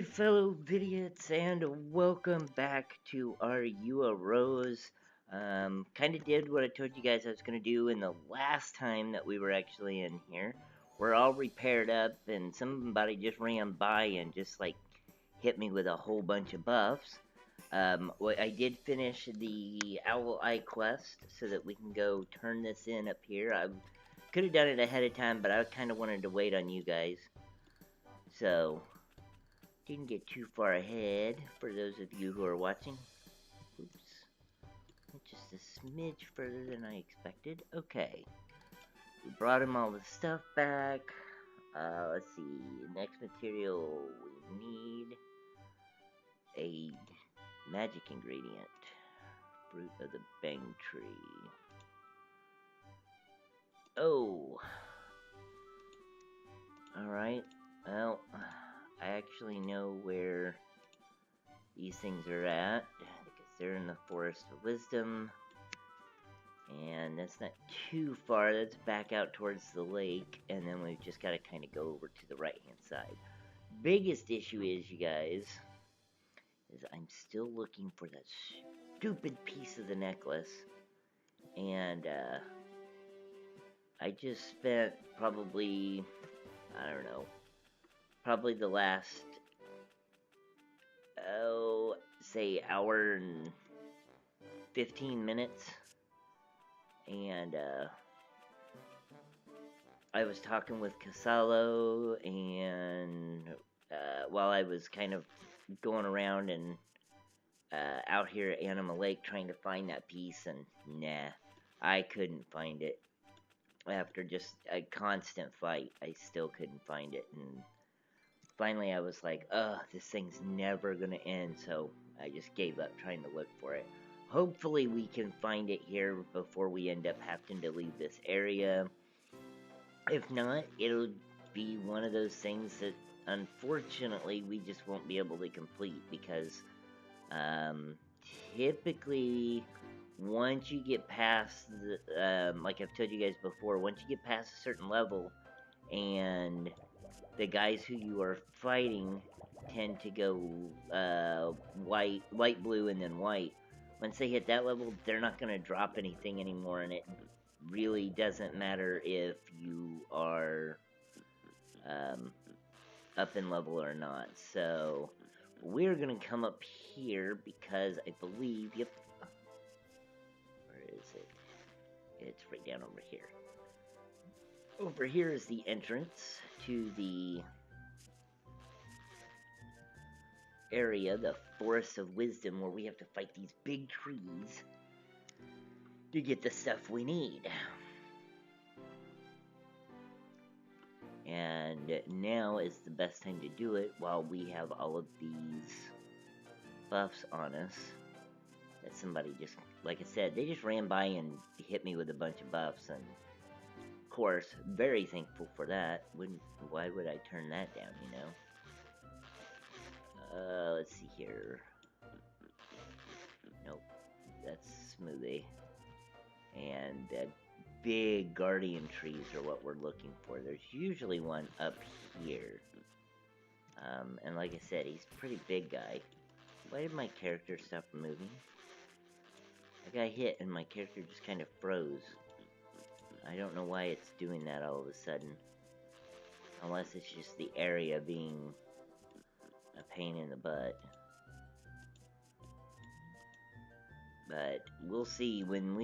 Hey fellow vidiots, and welcome back to AruaROSE. Kinda did what I told you guys I was gonna do in the last time that we were actually in here. We're all repaired up, and somebody just ran by and just like hit me with a whole bunch of buffs. I did finish the Owl Eye quest so that we can go turn this in up here. I could have done it ahead of time, but I kinda wanted to wait on you guys. So, didn't get too far ahead for those of you who are watching. Oops. Just a smidge further than I expected. Okay. We brought him all the stuff back. Let's see. Next material we need a magic ingredient. Fruit of the bang tree. Oh. Alright. Well, I actually know where these things are at, because they're in the Forest of Wisdom, and that's not too far. That's back out towards the lake, and then we've just got to kind of go over to the right hand side. Biggest issue is, you guys, is I'm still looking for that stupid piece of the necklace, and I just spent probably, I don't know, probably the last say hour and 15 minutes, and I was talking with Casalo, and while I was kind of going around and out here at Anima Lake trying to find that piece, and nah, I couldn't find it. After just a constant fight, I still couldn't find it, and finally I was like, ugh, this thing's never gonna end, so I just gave up trying to look for it. Hopefully we can find it here before we end up having to leave this area. If not, it'll be one of those things that unfortunately we just won't be able to complete, because typically once you get past the, like I've told you guys before, once you get past a certain level and the guys who you are fighting tend to go white, blue, and then white. Once they hit that level, they're not going to drop anything anymore, and it really doesn't matter if you are up in level or not. So we're going to come up here because I believe, yep, where is it? It's right down over here. Over here is the entrance to the area, the Forest of Wisdom, where we have to fight these big trees to get the stuff we need. And now is the best time to do it while we have all of these buffs on us. That somebody just, like I said, they just ran by and hit me with a bunch of buffs, and of course, very thankful for that. Why would I turn that down, you know? Let's see here. Nope, that's smoothie. And big guardian trees are what we're looking for. There's usually one up here. And like I said, he's a pretty big guy. Why did my character stop moving? I got hit and my character just kind of froze. I don't know why it's doing that all of a sudden. Unless it's just the area being a pain in the butt. But we'll see when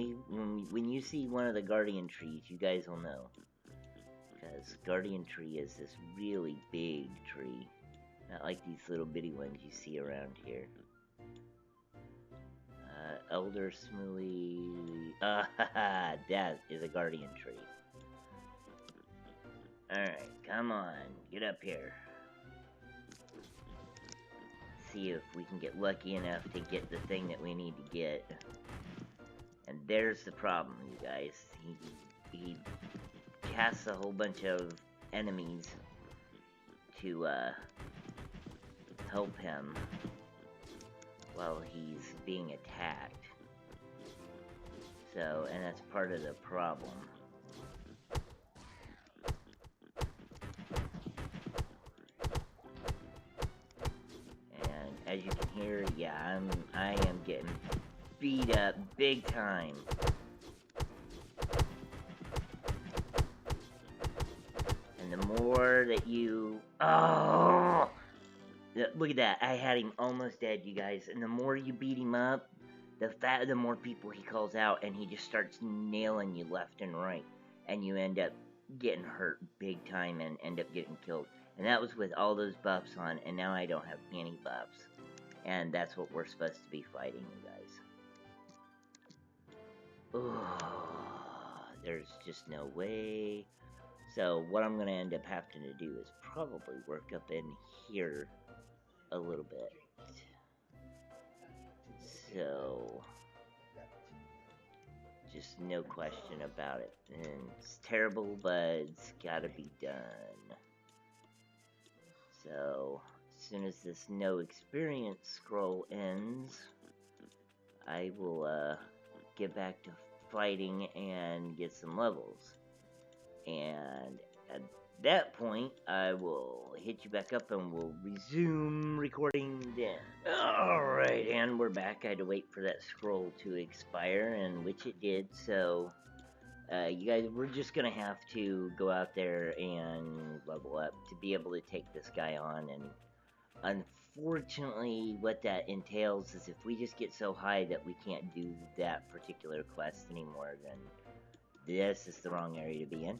you see one of the guardian trees, you guys will know. Because guardian tree is this really big tree. Not like these little bitty ones you see around here. Elder Smoothie. That is a guardian tree. Alright, come on, get up here. See if we can get lucky enough to get the thing that we need to get. And there's the problem, you guys. He casts a whole bunch of enemies to help him while he's being attacked. So, and that's part of the problem. getting beat up big time. And the more that you... Oh! Look at that. I had him almost dead, you guys. And the more you beat him up, the more people he calls out, and he just starts nailing you left and right. And you end up getting hurt big time and end up getting killed. And that was with all those buffs on, and now I don't have any buffs. And that's what we're supposed to be fighting, you guys. Oh, there's just no way. So what I'm going to end up having to do is probably work up in here a little bit. So, just no question about it. And it's terrible, but it's gotta be done. So, as soon as this no experience scroll ends, I will get back to fighting and get some levels. And at that point, I will hit you back up and we'll resume recording then. Alright, and we're back. I had to wait for that scroll to expire, and which it did, so you guys, we're just gonna have to go out there and level up to be able to take this guy on. And unfortunately, what that entails is if we just get so high that we can't do that particular quest anymore, then this is the wrong area to be in.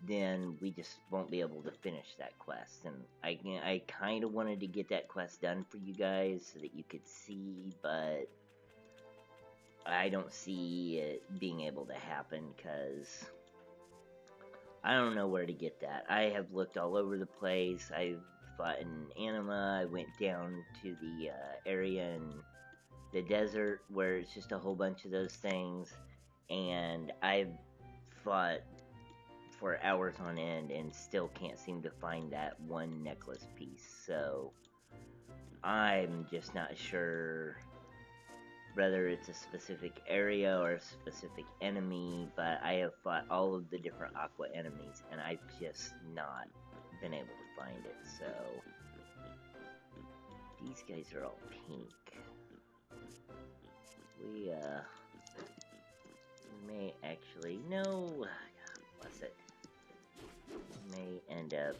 Then we just won't be able to finish that quest. And I kind of wanted to get that quest done for you guys so that you could see, but I don't see it being able to happen because I don't know where to get that. I have looked all over the place. I've fought in Anima. I went down to the area in the desert where it's just a whole bunch of those things, and I've fought for hours on end and still can't seem to find that one necklace piece. So I'm just not sure whether it's a specific area or a specific enemy, but I have fought all of the different aqua enemies and I've just not been able to find it. So these guys are all pink. We may actually, no, bless it, may end up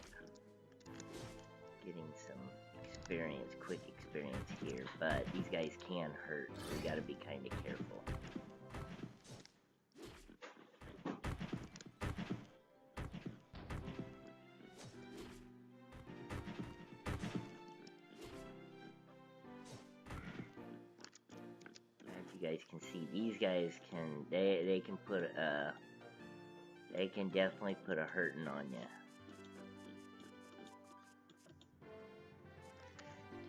getting some experience, quick experience here, but these guys can hurt, so you gotta be kind of careful. As you guys can see, these guys can, they can put they can definitely put a hurting on you.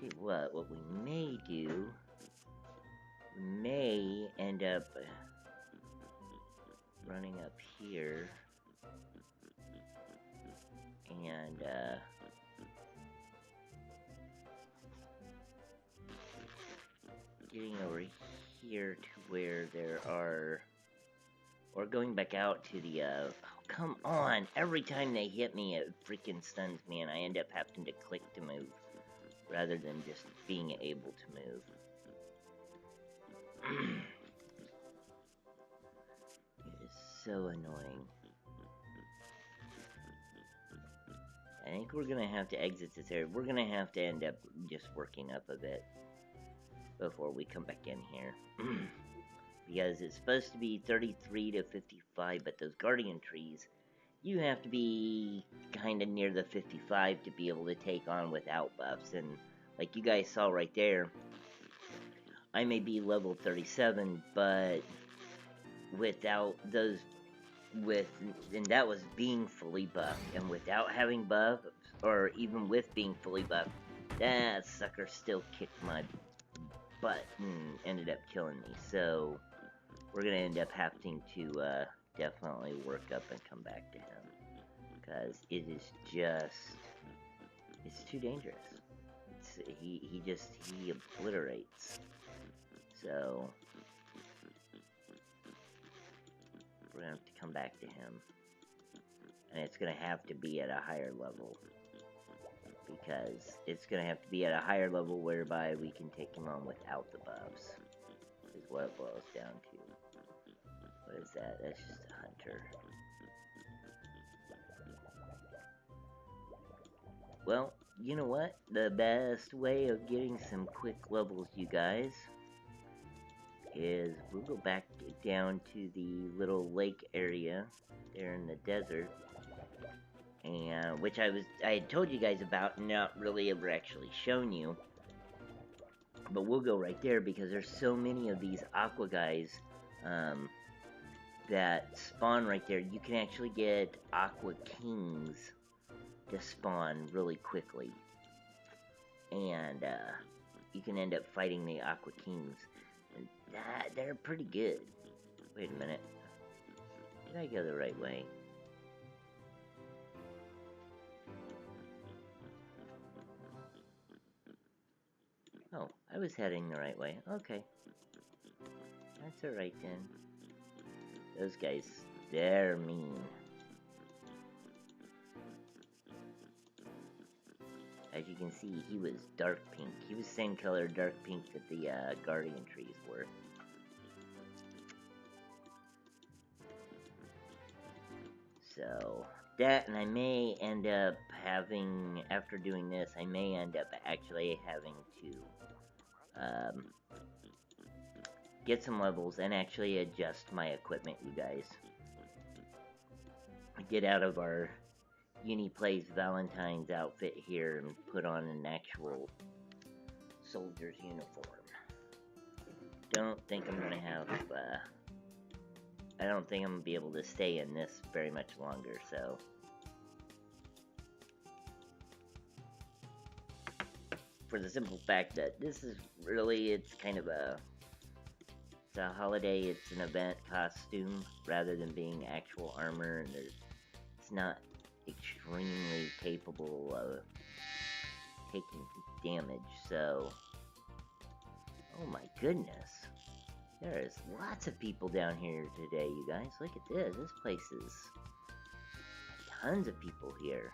Tell you what we may do, we may end up running up here and getting over here to where there are, or going back out to the, oh, come on, every time they hit me it freaking stuns me and I end up having to click to move, rather than just being able to move. It is so annoying. I think we're gonna have to exit this area. We're gonna have to end up just working up a bit before we come back in here. Because it's supposed to be 33 to 55, but those guardian trees, you have to be kind of near the 55 to be able to take on without buffs. And like you guys saw right there, I may be level 37, but without those, and that was being fully buffed. And without having buffs, or even with being fully buffed, that sucker still kicked my butt and ended up killing me. So we're gonna end up having to definitely work up and come back to him, because it is just, it's too dangerous. He obliterates. So we're gonna have to come back to him, and it's gonna have to be at a higher level, because it's gonna have to be at a higher level whereby we can take him on without the buffs. what boils down to. What is that? That's just a hunter. Well, you know what? The best way of getting some quick levels, you guys, is we'll go back down to the little lake area there in the desert, and which I had told you guys about, not really ever actually shown you. But we'll go right there because there's so many of these aqua guys that spawn right there. You can actually get aqua kings to spawn really quickly, and you can end up fighting the aqua kings, and they're pretty good. Wait a minute, did I go the right way? Oh, I was heading the right way. Okay, that's alright then. Those guys, they're mean. As you can see, he was dark pink. He was the same color dark pink that the guardian trees were. So, that, and I may end up having, after doing this, I may end up actually having to get some levels and actually adjust my equipment, you guys. Get out of our Uni Plays Valentine's outfit here and put on an actual soldier's uniform. Don't think I'm gonna have, I don't think I'm gonna be able to stay in this very much longer, so. For the simple fact that this is really, it's kind of it's a holiday, it's an event costume, rather than being actual armor, and it's not extremely capable of taking damage, so. Oh my goodness. There's lots of people down here today, you guys. Look at this. This place is tons of people here.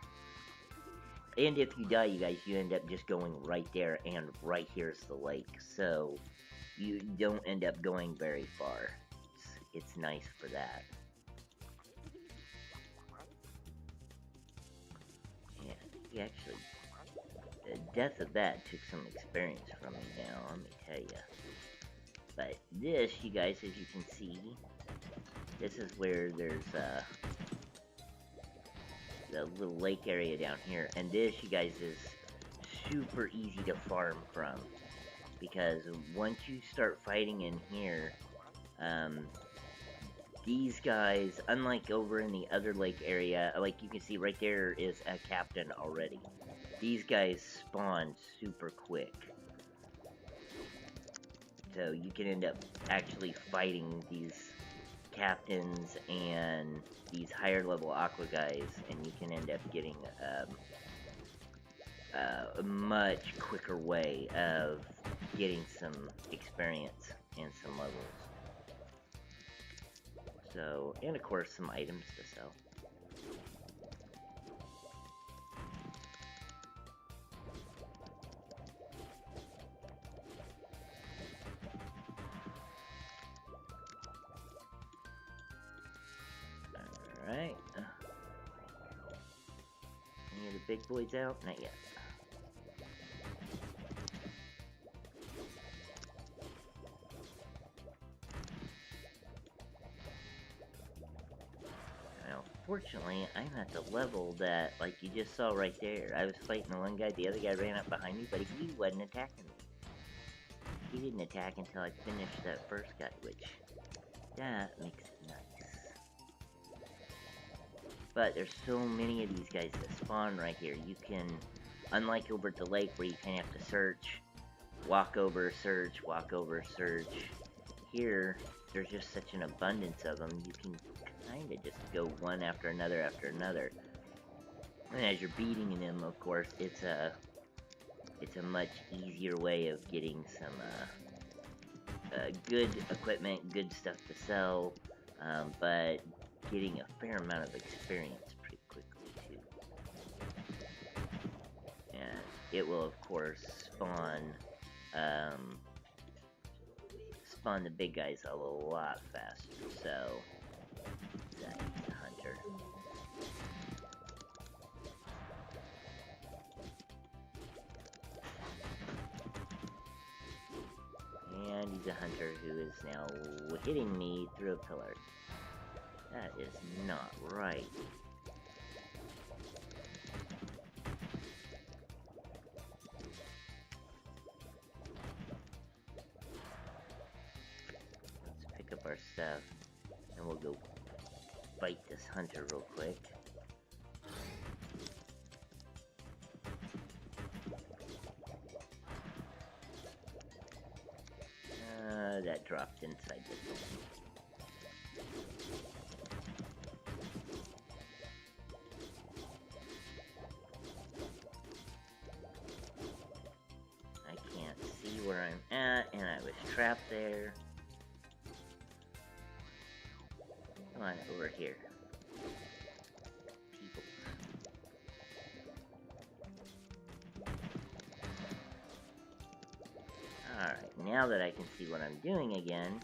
And if you die, you guys, you end up just going right there, and right here's the lake. So, you don't end up going very far. It's nice for that. Yeah, he actually, the death of that took some experience from me now, let me tell you. But this, you guys, as you can see, this is where there's the little lake area down here, and this, you guys, is super easy to farm from, because once you start fighting in here, these guys, unlike over in the other lake area, like you can see right there is a captain already. These guys spawn super quick, so you can end up actually fighting these captains and these higher level aqua guys, and you can end up getting a much quicker way of getting some experience and some levels. So, and of course some items to sell. Alright. Any of the big boys out? Not yet. Now, fortunately, I'm at the level that, like you just saw right there. I was fighting the one guy, the other guy ran up behind me, but he wasn't attacking me. He didn't attack until I finished that first guy, which, that makes it nice. But there's so many of these guys that spawn right here. You can, unlike over at the lake where you kind of have to search, walk over, search, walk over, search. Here, there's just such an abundance of them, you can kind of just go one after another after another. And as you're beating them, of course, it's a much easier way of getting some good equipment, good stuff to sell, but getting a fair amount of experience pretty quickly too. And it will of course spawn spawn the big guys a lot faster, so that's a hunter. And he's a hunter who is now hitting me through a pillar. That is not right. Let's pick up our stuff and we'll go fight this hunter real quick. That dropped inside this one. I can't see where I'm at, and I was trapped there. Come on, over here. People. Alright, now that I can see what I'm doing again,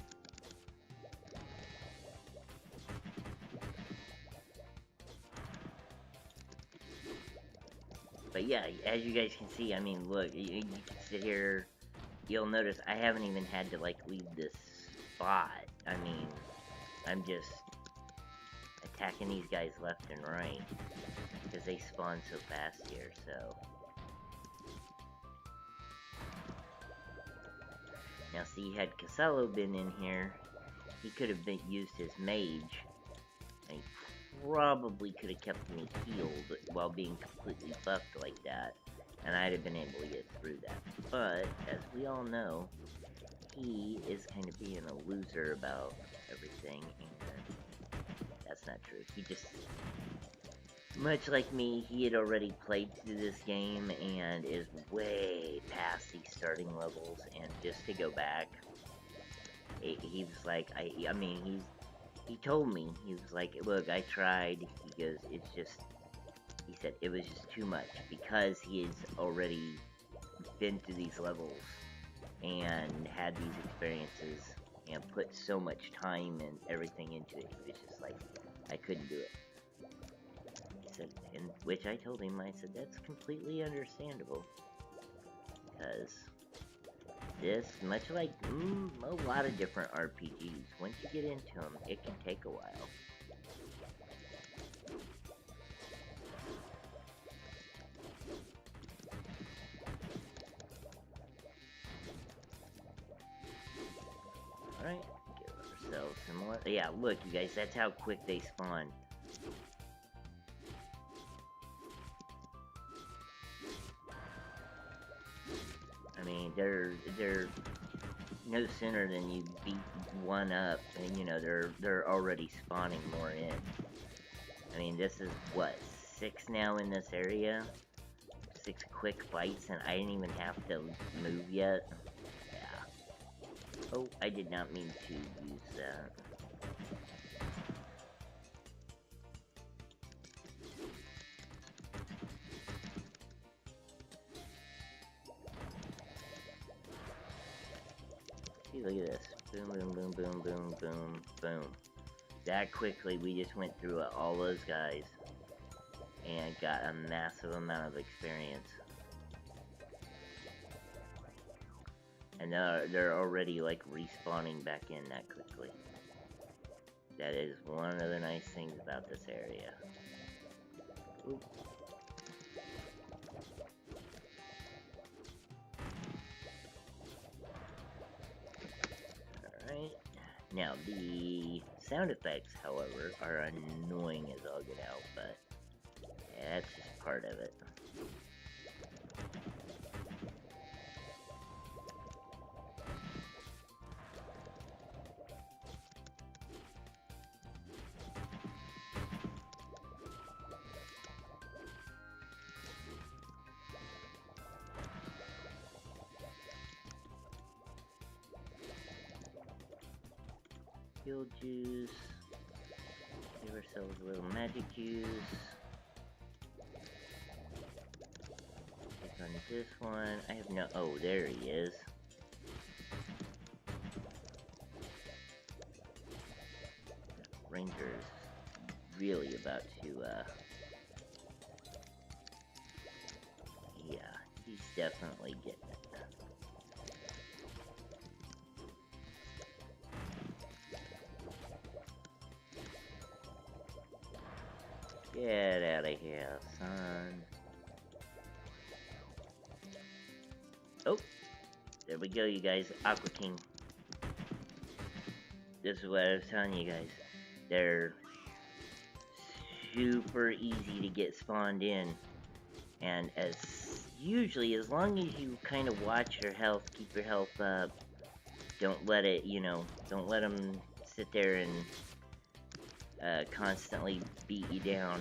but yeah, as you guys can see, I mean, look, you can sit here, you'll notice I haven't even had to, like, leave this spot. I mean, I'm just attacking these guys left and right, because they spawn so fast here, so. Now see, had Casalo been in here, he could have used his mage, and he probably could have kept me healed while being completely buffed like that, and I'd have been able to get through that. But, as we all know, he is kind of being a loser about everything, and that's not true. He just, much like me, he had already played through this game and is way past these starting levels, and just to go back, he was like, I mean, he told me, he was like, look, I tried, he goes, it's just, he said, it was just too much, because he has already been through these levels, and had these experiences, and put so much time and everything into it, he was just like, I couldn't do it. He said, and which I told him, I said, that's completely understandable, because this, much like a lot of different RPGs, once you get into them, it can take a while. Alright, give ourselves some more. Yeah, look, you guys, that's how quick they spawn. I mean, they're no sooner than you beat one up, and you know they're already spawning more in. I mean, this is what, 6 now in this area, 6 quick fights, and I didn't even have to move yet. Yeah. Oh, I did not mean to use that. Look at this. Boom, boom, boom, boom, boom, boom, boom. That quickly, we just went through all those guys and got a massive amount of experience. And they're already, like, respawning back in that quickly. That is one of the nice things about this area. Oop. Now, the sound effects, however, are annoying as all get out, but that's just part of it. Heal juice. Give ourselves a little magic juice. Click on this one. I have no. Oh, there he is. ranger is really about to, yeah, he's definitely getting it. Get out of here, son. Oh, there we go, you guys. Aqua King. This is what I was telling you guys. They're super easy to get spawned in. And usually, as long as you kind of watch your health, keep your health up, don't let it, don't let them sit there and constantly beat you down.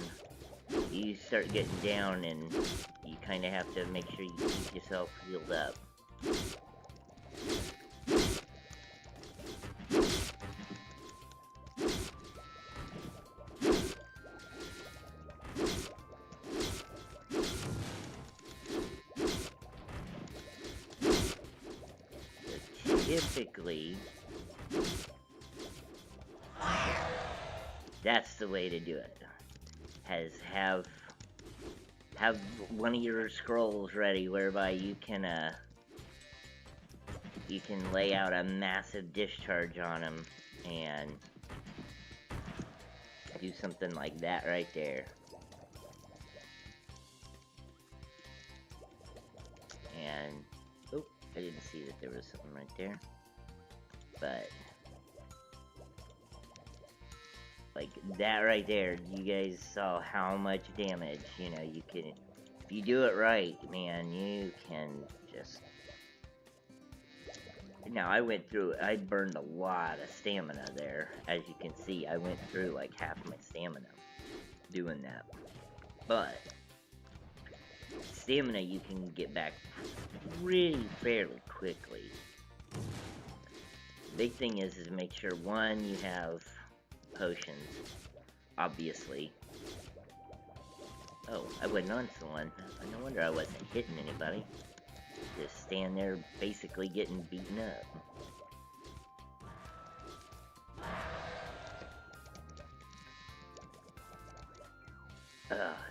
You start getting down and you kind of have to make sure you keep yourself healed up. Typically, that's the way to do it. Have one of your scrolls ready whereby you can lay out a massive discharge on them and do something like that right there. And oh, I didn't see that there was something right there. But like that right there, you guys saw how much damage, you can, if you do it right, man, you can just... Now, I burned a lot of stamina there. As you can see, I went through like half my stamina doing that. But stamina you can get back fairly quickly. The big thing is make sure, one, you have potions, obviously. Oh, I wasn't on someone. No wonder I wasn't hitting anybody. Just stand there basically getting beaten up.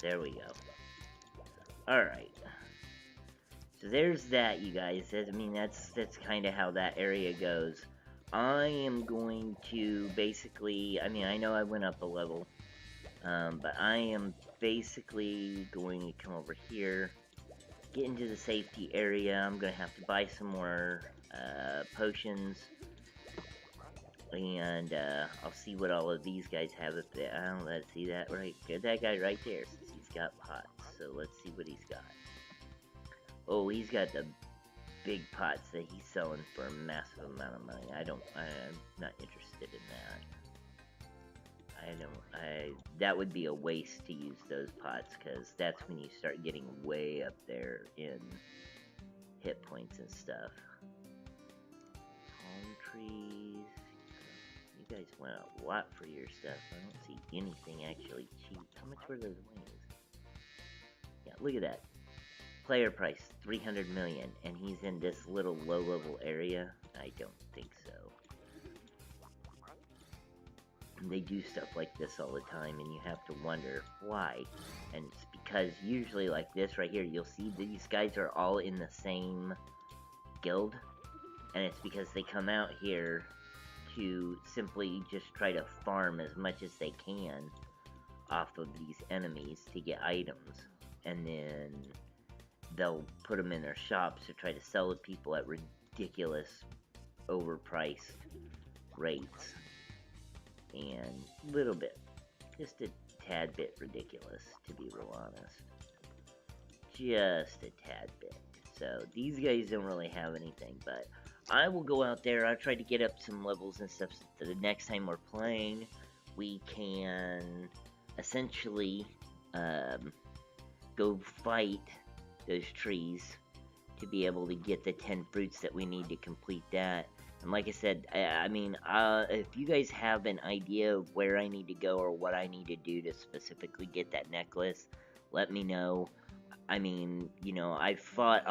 There we go. Alright. So there's that, you guys. I mean, that's kind of how that area goes. I am going to basically... I mean, I know I went up a level. But I am basically going to come over here, get into the safety area. I'm going to have to buy some more potions. And I'll see what all of these guys have up there. I don't let's see that right. Get that guy right there, since he's got pots. So let's see what he's got. Oh, he's got the big pots that he's selling for a massive amount of money. I'm not interested in that. That would be a waste to use those pots, because that's when you start getting way up there in hit points and stuff. Palm trees. You guys went a lot for your stuff. I don't see anything actually cheap. How much were those wings? Yeah, look at that. Player price, 300 million, and he's in this little low-level area? I don't think so. They do stuff like this all the time, and you have to wonder why. And it's because usually like this right here, you'll see these guys are all in the same guild, and it's because they come out here to simply just try to farm as much as they can off of these enemies to get items, and then they'll put them in their shops to try to sell to people at ridiculous, overpriced rates. And little bit, just a tad bit ridiculous, to be real honest. Just a tad bit. So, these guys don't really have anything, but I will go out there. I'll try to get up some levels and stuff so that the next time we're playing, we can essentially go fight those trees to be able to get the 10 fruits that we need to complete that. And like I said, I mean, if you guys have an idea of where I need to go or what I need to do to specifically get that necklace, let me know. I mean, I fought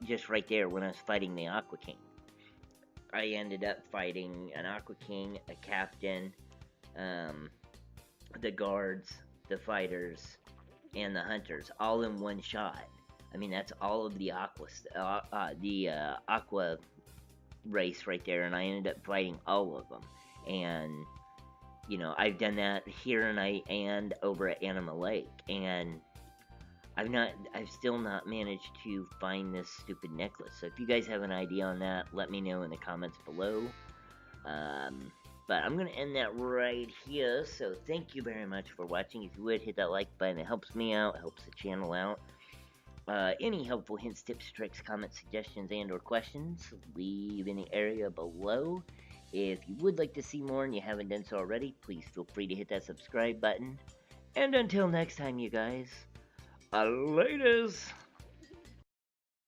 just right there when I was fighting the Aqua King. I ended up fighting an Aqua King, a Captain, the guards, the fighters, and the hunters all in one shot. I mean, that's all of the aqua race right there, and I ended up fighting all of them. And I've done that here and over at Anima Lake, and I've still not managed to find this stupid necklace. So if you guys have an idea on that, let me know in the comments below. But I'm going to end that right here, so thank you very much for watching. If you would, hit that like button. It helps me out, helps the channel out. Any helpful hints, tips, tricks, comments, suggestions, and or questions, leave in the area below. If you would like to see more and you haven't done so already, please feel free to hit that subscribe button. And until next time, you guys, laters!